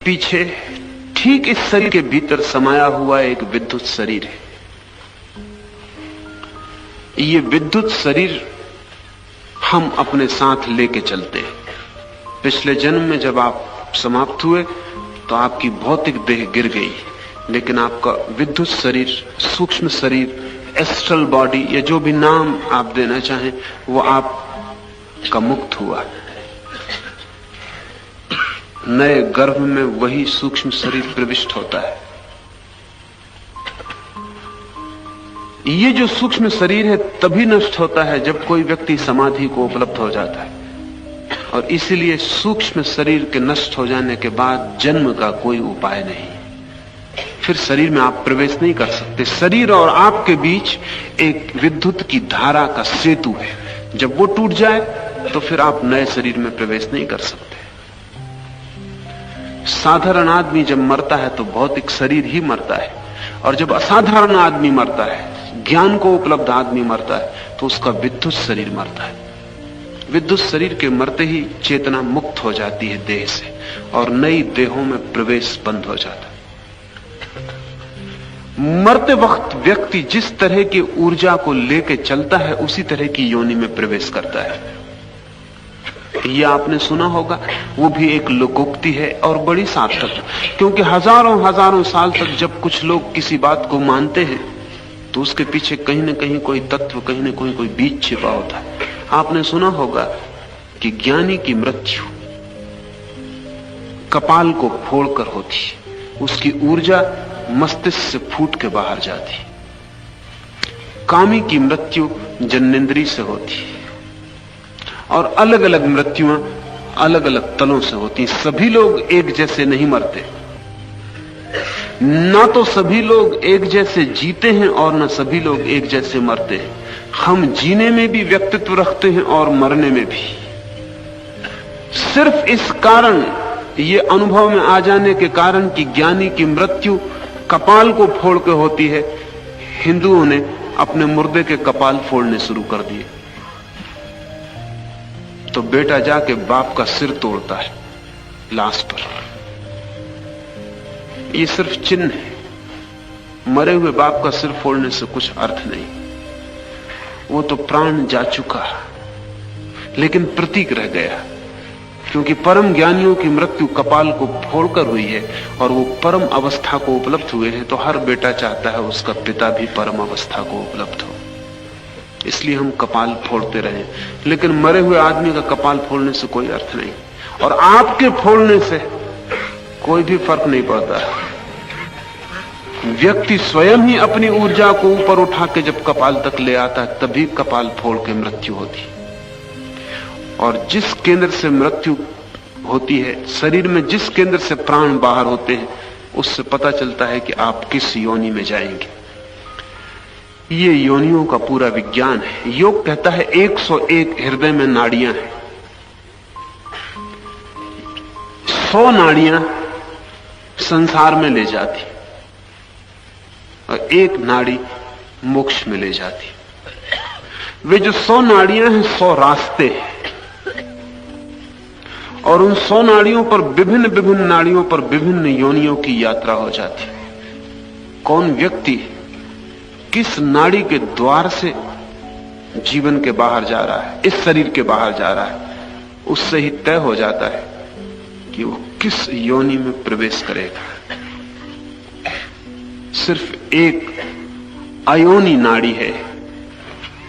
पीछे ठीक इस शरीर के भीतर समाया हुआ एक विद्युत शरीर है। ये विद्युत शरीर हम अपने साथ लेके चलते हैं। पिछले जन्म में जब आप समाप्त हुए तो आपकी भौतिक देह गिर गई, लेकिन आपका विद्युत शरीर, सूक्ष्म शरीर, एस्ट्रल बॉडी या जो भी नाम आप देना चाहें, वो आपका मुक्त हुआ। नए गर्भ में वही सूक्ष्म शरीर प्रविष्ट होता है। ये जो सूक्ष्म शरीर है तभी नष्ट होता है जब कोई व्यक्ति समाधि को उपलब्ध हो जाता है, और इसीलिए सूक्ष्म शरीर के नष्ट हो जाने के बाद जन्म का कोई उपाय नहीं। फिर शरीर में आप प्रवेश नहीं कर सकते। शरीर और आपके बीच एक विद्युत की धारा का सेतु है। जब वो टूट जाए तो फिर आप नए शरीर में प्रवेश नहीं कर सकते। साधारण आदमी जब मरता है तो भौतिक शरीर ही मरता है, और जब असाधारण आदमी मरता है, ज्ञान को उपलब्ध आदमी मरता है, तो उसका विद्युत शरीर मरता है। विद्युत शरीर के मरते ही चेतना मुक्त हो जाती है देह से, और नई देहों में प्रवेश बंद हो जाता है। मरते वक्त व्यक्ति जिस तरह की ऊर्जा को लेके चलता है उसी तरह की योनि में प्रवेश करता है। ये आपने सुना होगा, वो भी एक लोकोक्ति है और बड़ी सार्थक, क्योंकि हजारों हजारों साल तक जब कुछ लोग किसी बात को मानते हैं तो उसके पीछे कहीं न कहीं कोई तत्व, कहीं न कहीं कोई बीज छिपा होता है। आपने सुना होगा कि ज्ञानी की मृत्यु कपाल को फोड़कर होती है, उसकी ऊर्जा मस्तिष्क से फूट के बाहर जाती। कामी की मृत्यु जन्नेन्द्रिय से होती है, और अलग अलग मृत्युआं अलग अलग तलों से होती। सभी लोग एक जैसे नहीं मरते, ना तो सभी लोग एक जैसे जीते हैं और ना सभी लोग एक जैसे मरते हैं। हम जीने में भी व्यक्तित्व रखते हैं और मरने में भी। सिर्फ इस कारण, ये अनुभव में आ जाने के कारण कि ज्ञानी की मृत्यु कपाल को फोड़ के होती है, हिंदुओं ने अपने मुर्दे के कपाल फोड़ने शुरू कर दिए। तो बेटा जाके बाप का सिर तोड़ता है लाश पर। ये सिर्फ चिन्ह है, मरे हुए बाप का सिर फोड़ने से कुछ अर्थ नहीं। वो तो प्राण जा चुका, लेकिन प्रतीक रह गया, क्योंकि परम ज्ञानियों की मृत्यु कपाल को फोड़कर हुई है और वो परम अवस्था को उपलब्ध हुए हैं। तो हर बेटा चाहता है उसका पिता भी परम अवस्था को उपलब्ध हो, इसलिए हम कपाल फोड़ते रहे। लेकिन मरे हुए आदमी का कपाल फोड़ने से कोई अर्थ नहीं, और आपके फोड़ने से कोई भी फर्क नहीं पड़ता। व्यक्ति स्वयं ही अपनी ऊर्जा को ऊपर उठा के जब कपाल तक ले आता है, तभी कपाल फोड़ के मृत्यु होती। और जिस केंद्र से मृत्यु होती है, शरीर में जिस केंद्र से प्राण बाहर होते हैं, उससे पता चलता है कि आप किस योनि में जाएंगे। ये योनियों का पूरा विज्ञान है। योग कहता है 101 हृदय में नाड़ियां हैं। 100 नाड़ियां संसार में ले जाती और एक नाड़ी मोक्ष में ले जाती। वे जो 100 नाड़ियां हैं, 100 रास्ते हैं, और उन 100 नाड़ियों पर विभिन्न विभिन्न नाड़ियों पर विभिन्न योनियों की यात्रा हो जाती। कौन व्यक्ति किस नाड़ी के द्वार से जीवन के बाहर जा रहा है, इस शरीर के बाहर जा रहा है, उससे ही तय हो जाता है कि वो किस योनि में प्रवेश करेगा। सिर्फ एक अयोनि नाड़ी है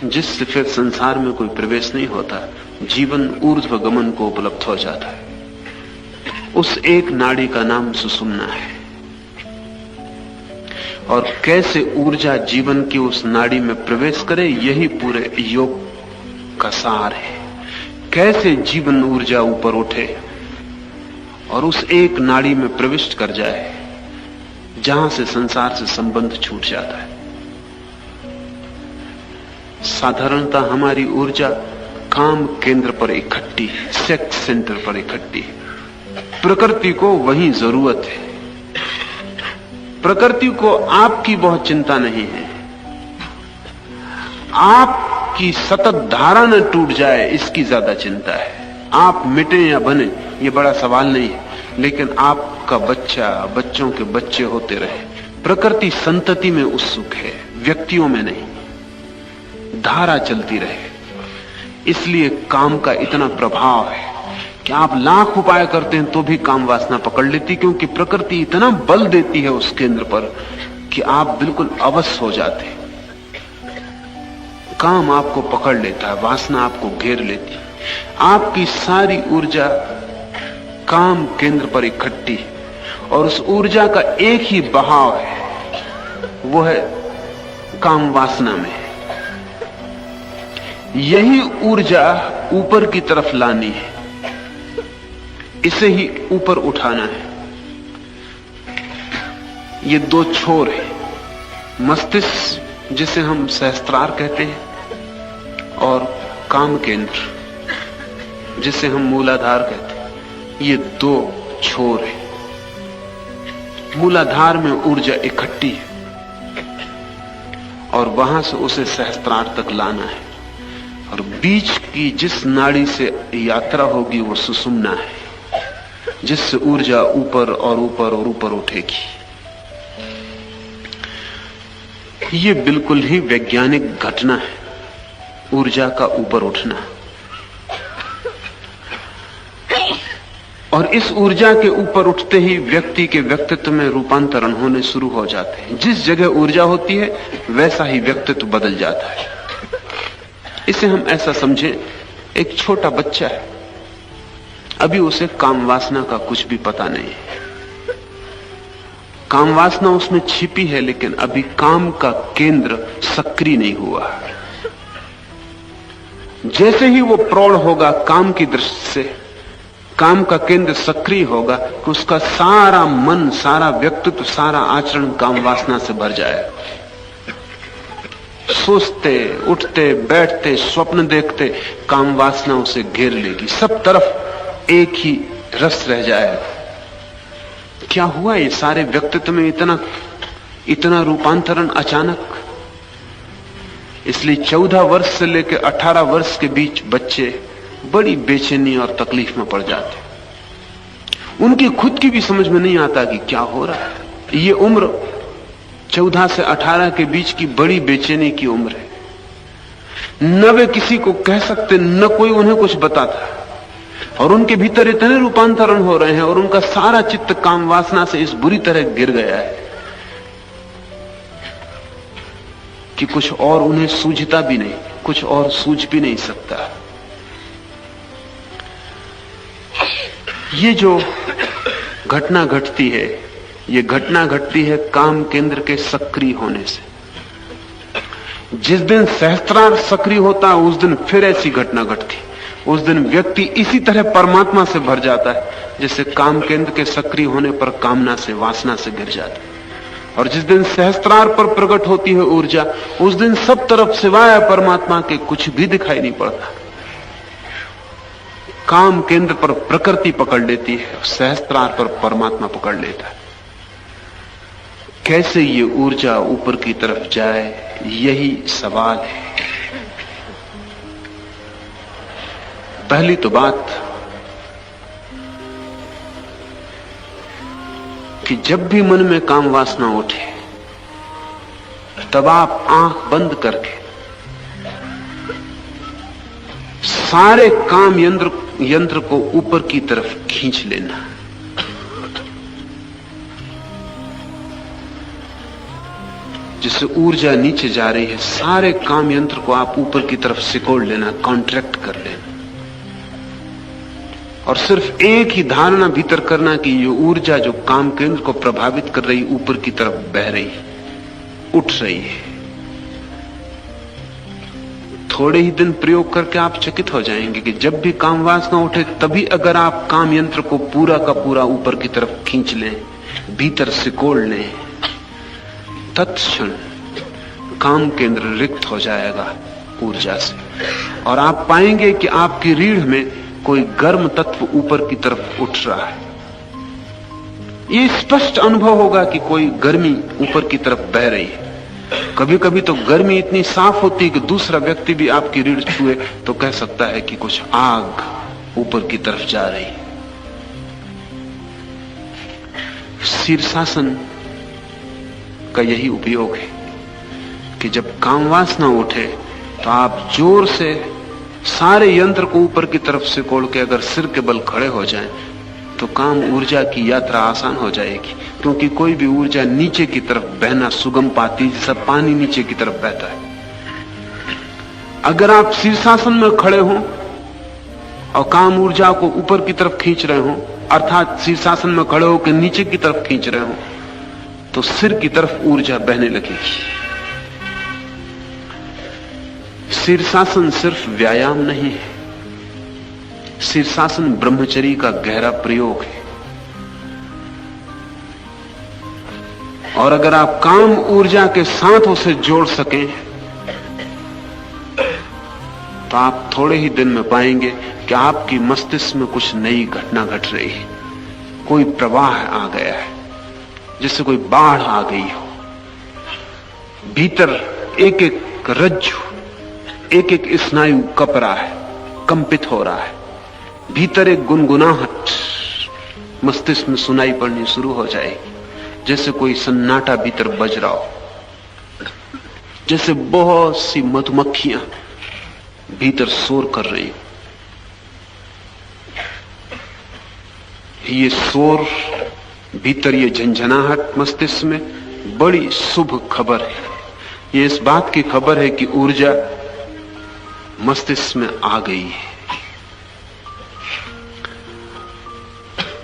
जिससे फिर संसार में कोई प्रवेश नहीं होता, जीवन ऊर्ध्व गमन को उपलब्ध हो जाता है। उस एक नाड़ी का नाम सुषुम्ना है। और कैसे ऊर्जा जीवन की उस नाड़ी में प्रवेश करे, यही पूरे योग का सार है। कैसे जीवन ऊर्जा ऊपर उठे और उस एक नाड़ी में प्रविष्ट कर जाए जहां से संसार से संबंध छूट जाता है। साधारणतः हमारी ऊर्जा काम केंद्र पर इकट्ठी है, सेक्स सेंटर पर इकट्ठी है। प्रकृति को वहीं जरूरत है। प्रकृति को आपकी बहुत चिंता नहीं है। आपकी सतत धारा न टूट जाए, इसकी ज्यादा चिंता है। आप मिटे या बने, ये बड़ा सवाल नहीं है, लेकिन आप आपका बच्चा, बच्चों के बच्चे होते रहे। प्रकृति संतति में उत्सुक है, व्यक्तियों में नहीं। धारा चलती रहे, इसलिए काम का इतना प्रभाव है कि आप लाख उपाय करते हैं तो भी काम वासना पकड़ लेती, क्योंकि प्रकृति इतना बल देती है उस केंद्र पर कि आप बिल्कुल अवश्य हो जाते हैं। काम आपको पकड़ लेता है, वासना आपको घेर लेती है। आपकी सारी ऊर्जा काम केंद्र पर इकट्ठी है और उस ऊर्जा का एक ही बहाव है, वो है काम वासना में। यही ऊर्जा ऊपर की तरफ लानी है, इसे ही ऊपर उठाना है। ये दो छोर है, मस्तिष्क जिसे हम सहस्त्रार कहते हैं और काम केंद्र जिसे हम मूलाधार कहते हैं। ये दो छोर है। मूलाधार में ऊर्जा इकट्ठी है और वहां से उसे सहस्त्रार तक लाना है, और बीच की जिस नाड़ी से यात्रा होगी वो सुषुम्ना है, जिससे ऊर्जा ऊपर और ऊपर और ऊपर उठेगी। ये बिल्कुल ही वैज्ञानिक घटना है, ऊर्जा का ऊपर उठना। और इस ऊर्जा के ऊपर उठते ही व्यक्ति के व्यक्तित्व में रूपांतरण होने शुरू हो जाते हैं। जिस जगह ऊर्जा होती है वैसा ही व्यक्तित्व बदल जाता है। इसे हम ऐसा समझें, एक छोटा बच्चा है, अभी उसे काम वासना का कुछ भी पता नहीं है। काम वासना उसमें छिपी है, लेकिन अभी काम का केंद्र सक्रिय नहीं हुआ। जैसे ही वो प्रौढ़ होगा काम की दृष्टि से, काम का केंद्र सक्रिय होगा कि उसका सारा मन, सारा व्यक्तित्व, सारा आचरण काम वासना से भर जाए। सोचते, उठते, बैठते, स्वप्न देखते, काम वासना उसे घेर लेगी। सब तरफ एक ही रस रह जाएगा। क्या हुआ ये सारे व्यक्तित्व में इतना रूपांतरण अचानक? इसलिए 14 वर्ष से लेकर 18 वर्ष के बीच बच्चे बड़ी बेचैनी और तकलीफ में पड़ जाते। उनकी खुद की भी समझ में नहीं आता कि क्या हो रहा है। ये उम्र 14 से 18 के बीच की बड़ी बेचैनी की उम्र है। न वे किसी को कह सकते, न कोई उन्हें कुछ बताता, और उनके भीतर इतने रूपांतरण हो रहे हैं और उनका सारा चित्त काम वासना से इस बुरी तरह गिर गया है कि कुछ और उन्हें सूझता भी नहीं, कुछ और सूझ भी नहीं सकता। ये जो घटना घटती है, ये घटना घटती है काम केंद्र के सक्रिय होने से। जिस दिन सहस्त्रार सक्रिय होता है उस दिन फिर ऐसी घटना घटती। उस दिन व्यक्ति इसी तरह परमात्मा से भर जाता है जैसे काम केंद्र के सक्रिय होने पर कामना से, वासना से घिर जाता है। और जिस दिन सहस्त्रार पर प्रकट होती है ऊर्जा, उस दिन सब तरफ सिवाय परमात्मा के कुछ भी दिखाई नहीं पड़ता। काम केंद्र पर प्रकृति पकड़ लेती है, सहस्त्रार पर परमात्मा पकड़ लेता है। कैसे ये ऊर्जा ऊपर की तरफ जाए, यही सवाल है। पहली तो बात कि जब भी मन में काम वासना उठे तब आप आंख बंद करके सारे काम यंत्र को ऊपर की तरफ खींच लेना। जिससे ऊर्जा नीचे जा रही है, सारे काम यंत्र को आप ऊपर की तरफ सिकोड़ लेना, कॉन्ट्रैक्ट कर लेना। और सिर्फ एक ही धारणा भीतर करना कि ये ऊर्जा जो काम केंद्र को प्रभावित कर रही, ऊपर की तरफ बह रही, उठ रही है। थोड़े ही दिन प्रयोग करके आप चकित हो जाएंगे कि जब भी काम वासना उठे तभी अगर आप काम यंत्र को पूरा का पूरा ऊपर की तरफ खींच लें, भीतर सिकोड़ लें, तत्क्षण काम केंद्र रिक्त हो जाएगा ऊर्जा से, और आप पाएंगे कि आपकी रीढ़ में कोई गर्म तत्व ऊपर की तरफ उठ रहा है। ये स्पष्ट अनुभव होगा कि कोई गर्मी ऊपर की तरफ बह रही है। कभी कभी तो गर्मी इतनी साफ होती है कि दूसरा व्यक्ति भी आपकी रीढ़ छुए तो कह सकता है कि कुछ आग ऊपर की तरफ जा रही है। शीर्षासन का यही उपयोग है कि जब काम वासना उठे तो आप जोर से सारे यंत्र को ऊपर की तरफ से कोड़ के अगर सिर के बल खड़े हो जाएं तो काम ऊर्जा की यात्रा आसान हो जाएगी, क्योंकि कोई भी ऊर्जा नीचे की तरफ बहना सुगम पाती है, जैसा पानी नीचे की तरफ बहता है। अगर आप शीर्षासन में खड़े हों और काम ऊर्जा को ऊपर की तरफ खींच रहे हो, अर्थात शीर्षासन में खड़े होकर नीचे की तरफ खींच रहे हो, तो सिर की तरफ ऊर्जा बहने लगेगी। शीर्षासन सिर्फ व्यायाम नहीं है, शीर्षासन ब्रह्मचर्य का गहरा प्रयोग है। और अगर आप काम ऊर्जा के साथ उसे जोड़ सकें तो आप थोड़े ही दिन में पाएंगे कि आपकी मस्तिष्क में कुछ नई घटना घट रही है। कोई प्रवाह आ गया है, जैसे कोई बाढ़ आ गई हो। भीतर एक एक रज्जु, एक एक स्नायु कप रहा है, कंपित हो रहा है। भीतर एक गुनगुनाहट मस्तिष्क में सुनाई पड़नी शुरू हो जाएगी, जैसे कोई सन्नाटा भीतर बज रहा हो, जैसे बहुत सी मधुमक्खियां भीतर शोर कर रही हो। ये शोर भीतर, ये झंझनाहट मस्तिष्क में बड़ी शुभ खबर है। ये इस बात की खबर है कि ऊर्जा मस्तिष्क में आ गई है,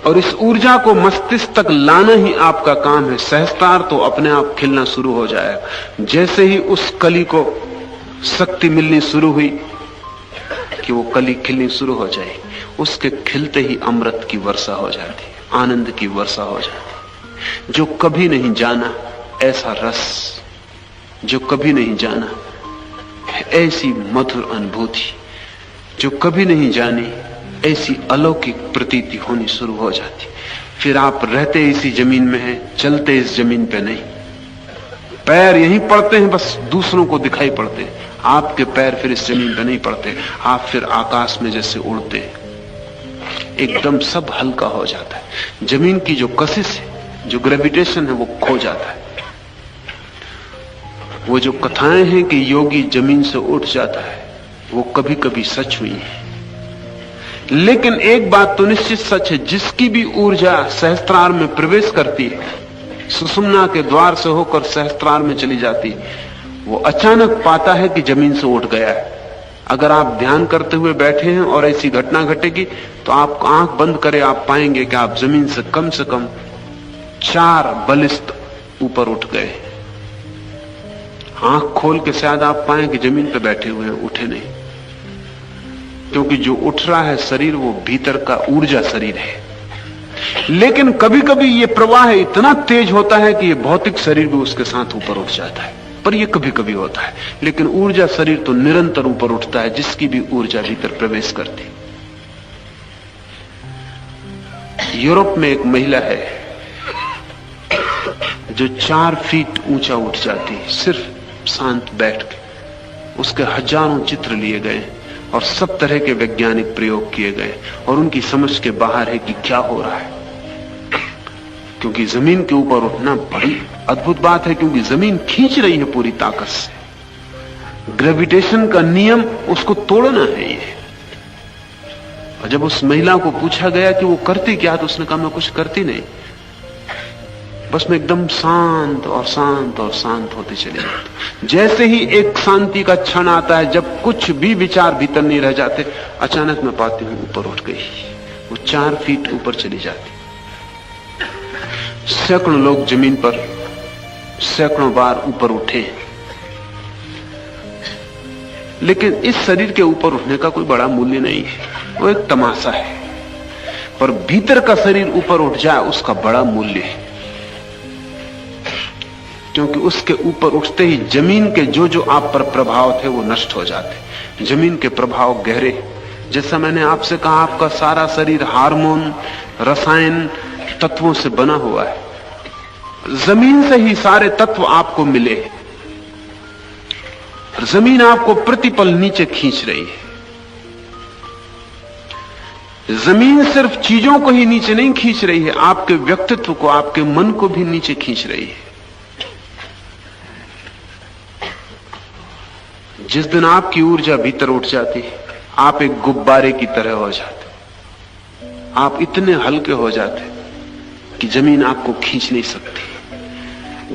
और इस ऊर्जा को मस्तिष्क तक लाना ही आपका काम है। सहस्त्रार तो अपने आप खिलना शुरू हो जाएगा। जैसे ही उस कली को शक्ति मिलनी शुरू हुई कि वो कली खिलनी शुरू हो जाएगी, उसके खिलते ही अमृत की वर्षा हो जाती है, आनंद की वर्षा हो जाती है। जो कभी नहीं जाना ऐसा रस, जो कभी नहीं जाना ऐसी मधुर अनुभूति, जो कभी नहीं जानी ऐसी अलौकिक प्रतीति होनी शुरू हो जाती। फिर आप रहते इसी जमीन में हैं, चलते इस जमीन पे नहीं। पैर यहीं पड़ते हैं, बस दूसरों को दिखाई पड़ते हैं। आपके पैर फिर इस जमीन पे नहीं पड़ते, आप फिर आकाश में जैसे उड़ते हैं। एकदम सब हल्का हो जाता है। जमीन की जो कशिश है, जो ग्रेविटेशन है, वो खो जाता है। वो जो कथाएं हैं कि योगी जमीन से उठ जाता है, वो कभी कभी सच हुई है। लेकिन एक बात तो निश्चित सच है, जिसकी भी ऊर्जा सहस्त्रार में प्रवेश करती है, सुषुम्ना के द्वार से होकर सहस्त्रार में चली जाती है, वो अचानक पाता है कि जमीन से उठ गया है। अगर आप ध्यान करते हुए बैठे हैं और ऐसी घटना घटेगी तो आप आंख बंद करें, आप पाएंगे कि आप जमीन से कम 4 बलिष्ठ ऊपर उठ गए। आंख खोल के शायद आप पाएं कि जमीन पे बैठे हुए हैं, उठे नहीं, क्योंकि जो उठ रहा है शरीर, वो भीतर का ऊर्जा शरीर है। लेकिन कभी कभी ये प्रवाह इतना तेज होता है कि ये भौतिक शरीर भी उसके साथ ऊपर उठ जाता है, पर ये कभी कभी होता है। लेकिन ऊर्जा शरीर तो निरंतर ऊपर उठता है, जिसकी भी ऊर्जा भीतर प्रवेश करती। यूरोप में एक महिला है जो 4 फीट ऊंचा उठ जाती है, सिर्फ शांत बैठ के। उसके हजारों चित्र लिए गए और सब तरह के वैज्ञानिक प्रयोग किए गए, और उनकी समझ के बाहर है कि क्या हो रहा है। क्योंकि जमीन के ऊपर उठना बड़ी अद्भुत बात है, क्योंकि जमीन खींच रही है पूरी ताकत से। ग्रेविटेशन का नियम उसको तोड़ना है ये। और जब उस महिला को पूछा गया कि वो करती क्या, तो उसने कहा मैं कुछ करती नहीं, बस मैं एकदम शांत और शांत और शांत होते चले जाते। जैसे ही एक शांति का क्षण आता है, जब कुछ भी विचार भीतर नहीं रह जाते, अचानक मैं पाती हूं ऊपर उठ गई। वो 4 फीट ऊपर चली जाती। सैकड़ों लोग जमीन पर सैकड़ों बार ऊपर उठे, लेकिन इस शरीर के ऊपर उठने का कोई बड़ा मूल्य नहीं है, वो एक तमाशा है। पर भीतर का शरीर ऊपर उठ जाए, उसका बड़ा मूल्य है, क्योंकि उसके ऊपर उठते ही जमीन के जो जो आप पर प्रभाव थे वो नष्ट हो जाते। जमीन के प्रभाव गहरे, जैसा मैंने आपसे कहा, आपका सारा शरीर हार्मोन, रसायन, तत्वों से बना हुआ है। जमीन से ही सारे तत्व आपको मिले। जमीन आपको प्रतिपल नीचे खींच रही है। जमीन सिर्फ चीजों को ही नीचे नहीं खींच रही है, आपके व्यक्तित्व को, आपके मन को भी नीचे खींच रही है। जिस दिन आपकी ऊर्जा भीतर उठ जाती है, आप एक गुब्बारे की तरह हो जाते, आप इतने हल्के हो जाते कि जमीन आपको खींच नहीं सकती।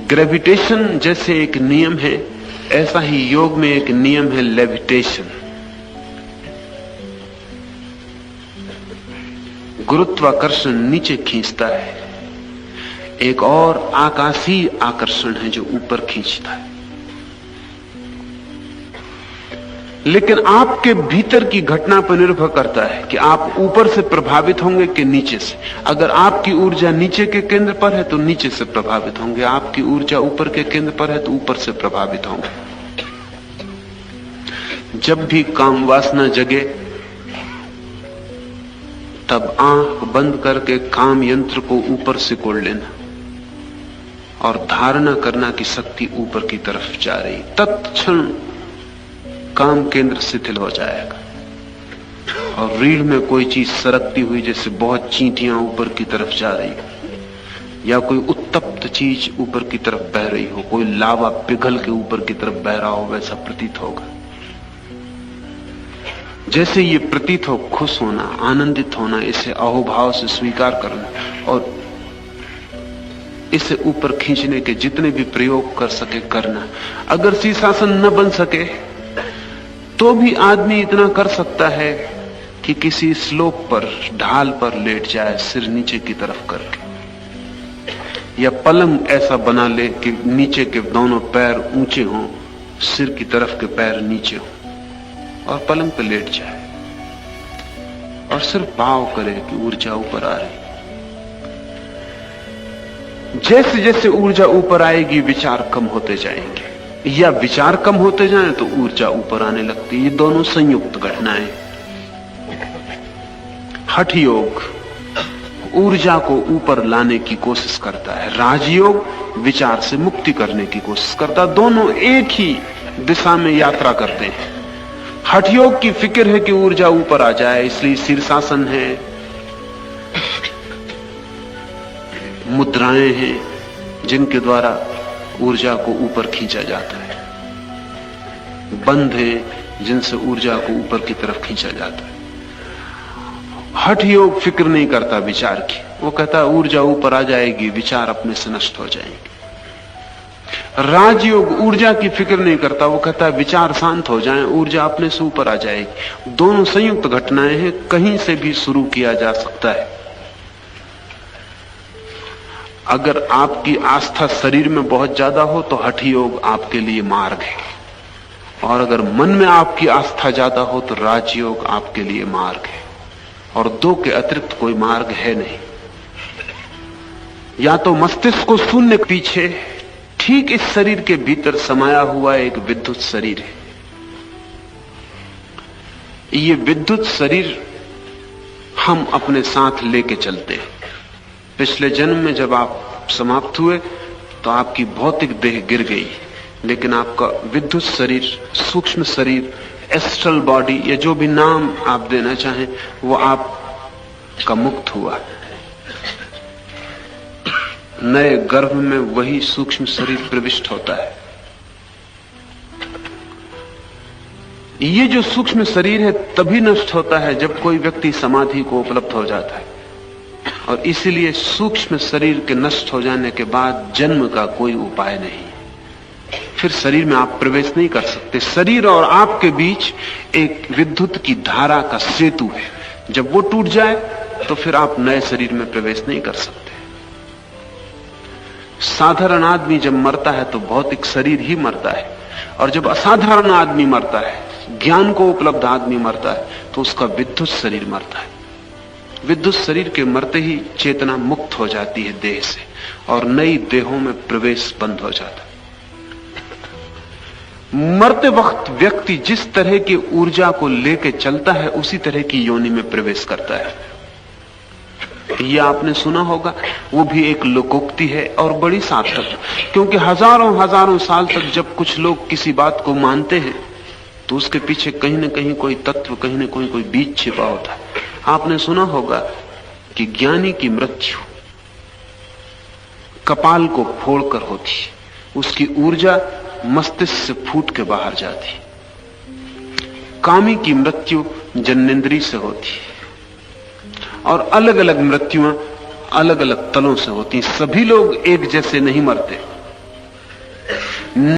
ग्रेविटेशन जैसे एक नियम है, ऐसा ही योग में एक नियम है लेविटेशन। गुरुत्वाकर्षण नीचे खींचता है, एक और आकाशीय आकर्षण है जो ऊपर खींचता है। लेकिन आपके भीतर की घटना पर निर्भर करता है कि आप ऊपर से प्रभावित होंगे कि नीचे से। अगर आपकी ऊर्जा नीचे के केंद्र पर है तो नीचे से प्रभावित होंगे, आपकी ऊर्जा ऊपर के केंद्र पर है तो ऊपर से प्रभावित होंगे। जब भी काम वासना जगे तब आंख बंद करके काम यंत्र को ऊपर सिकोड़ लेना और धारणा करना कि शक्ति ऊपर की तरफ जा रही। तत्क्षण काम केंद्र शिथिल हो जाएगा और रीढ़ में कोई चीज सरकती हुई जैसे बहुत चींटियां ऊपर की तरफ जा रही हो, या कोई उत्तप्त चीज ऊपर की तरफ बह रही हो, कोई लावा पिघल के ऊपर की तरफ बह रहा हो, वैसा प्रतीत होगा। जैसे ये प्रतीत हो, खुश होना, आनंदित होना, इसे अहोभाव से स्वीकार करना और इसे ऊपर खींचने के जितने भी प्रयोग कर सके करना। अगर शीर्षासन न बन सके तो भी आदमी इतना कर सकता है कि किसी स्लोप पर, ढाल पर लेट जाए, सिर नीचे की तरफ करके, या पलंग ऐसा बना ले कि नीचे के दोनों पैर ऊंचे हों, सिर की तरफ के पैर नीचे हों, और पलंग पर लेट जाए और सिर्फ भाव करे कि ऊर्जा ऊपर आ रही। जैसे जैसे ऊर्जा ऊपर आएगी विचार कम होते जाएंगे, या विचार कम होते जाएं तो ऊर्जा ऊपर आने लगती है। ये दोनों संयुक्त घटनाएं। हठ योग ऊर्जा को ऊपर लाने की कोशिश करता है, राजयोग विचार से मुक्ति करने की कोशिश करता है। दोनों एक ही दिशा में यात्रा करते हैं। हठ योग की फिक्र है कि ऊर्जा ऊपर आ जाए, इसलिए शीर्षासन है, मुद्राएं हैं जिनके द्वारा ऊर्जा को ऊपर खींचा जाता है, बंध है जिनसे ऊर्जा को ऊपर की तरफ खींचा जाता है। हठ योग फिक्र नहीं करता विचार की, वो कहता है ऊर्जा ऊपर आ जाएगी, विचार अपने से नष्ट हो जाएंगे। राजयोग ऊर्जा की फिक्र नहीं करता, वो कहता है विचार शांत हो जाएं, ऊर्जा अपने से ऊपर आ जाएगी। दोनों संयुक्त घटनाएं हैं, कहीं से भी शुरू किया जा सकता है। अगर आपकी आस्था शरीर में बहुत ज्यादा हो तो हठ योग आपके लिए मार्ग है, और अगर मन में आपकी आस्था ज्यादा हो तो राजयोग आपके लिए मार्ग है, और दो के अतिरिक्त कोई मार्ग है नहीं। या तो मस्तिष्क को शून्य के पीछे ठीक इस शरीर के भीतर समाया हुआ एक विद्युत शरीर है। ये विद्युत शरीर हम अपने साथ लेके चलते हैं। पिछले जन्म में जब आप समाप्त हुए तो आपकी भौतिक देह गिर गई, लेकिन आपका विद्युत शरीर, सूक्ष्म शरीर, एस्ट्रल बॉडी, या जो भी नाम आप देना चाहें, वो आपका मुक्त हुआ। नए गर्भ में वही सूक्ष्म शरीर प्रविष्ट होता है। ये जो सूक्ष्म शरीर है तभी नष्ट होता है जब कोई व्यक्ति समाधि को उपलब्ध हो जाता है, और इसीलिए सूक्ष्म शरीर के नष्ट हो जाने के बाद जन्म का कोई उपाय नहीं। फिर शरीर में आप प्रवेश नहीं कर सकते। शरीर और आपके बीच एक विद्युत की धारा का सेतु है, जब वो टूट जाए तो फिर आप नए शरीर में प्रवेश नहीं कर सकते। साधारण आदमी जब मरता है तो भौतिक शरीर ही मरता है, और जब असाधारण आदमी मरता है, ज्ञान को उपलब्ध आदमी मरता है, तो उसका विद्युत शरीर मरता है। विद्युत शरीर के मरते ही चेतना मुक्त हो जाती है देह से, और नई देहों में प्रवेश बंद हो जाता है। मरते वक्त व्यक्ति जिस तरह की ऊर्जा को लेकर चलता है उसी तरह की योनि में प्रवेश करता है। यह आपने सुना होगा, वो भी एक लोकोक्ति है और बड़ी सार्थक, क्योंकि हजारों हजारों साल तक जब कुछ लोग किसी बात को मानते हैं तो उसके पीछे कहीं ना कहीं कोई तत्व, कहीं ना कहीं कोई बीज छिपा होता है। आपने सुना होगा कि ज्ञानी की मृत्यु कपाल को फोड़कर होती, उसकी ऊर्जा मस्तिष्क से फूट के बाहर जाती। कामी की मृत्यु जन्नेन्द्रिय से होती और अलग अलग मृत्युआं अलग अलग तलों से होती। सभी लोग एक जैसे नहीं मरते।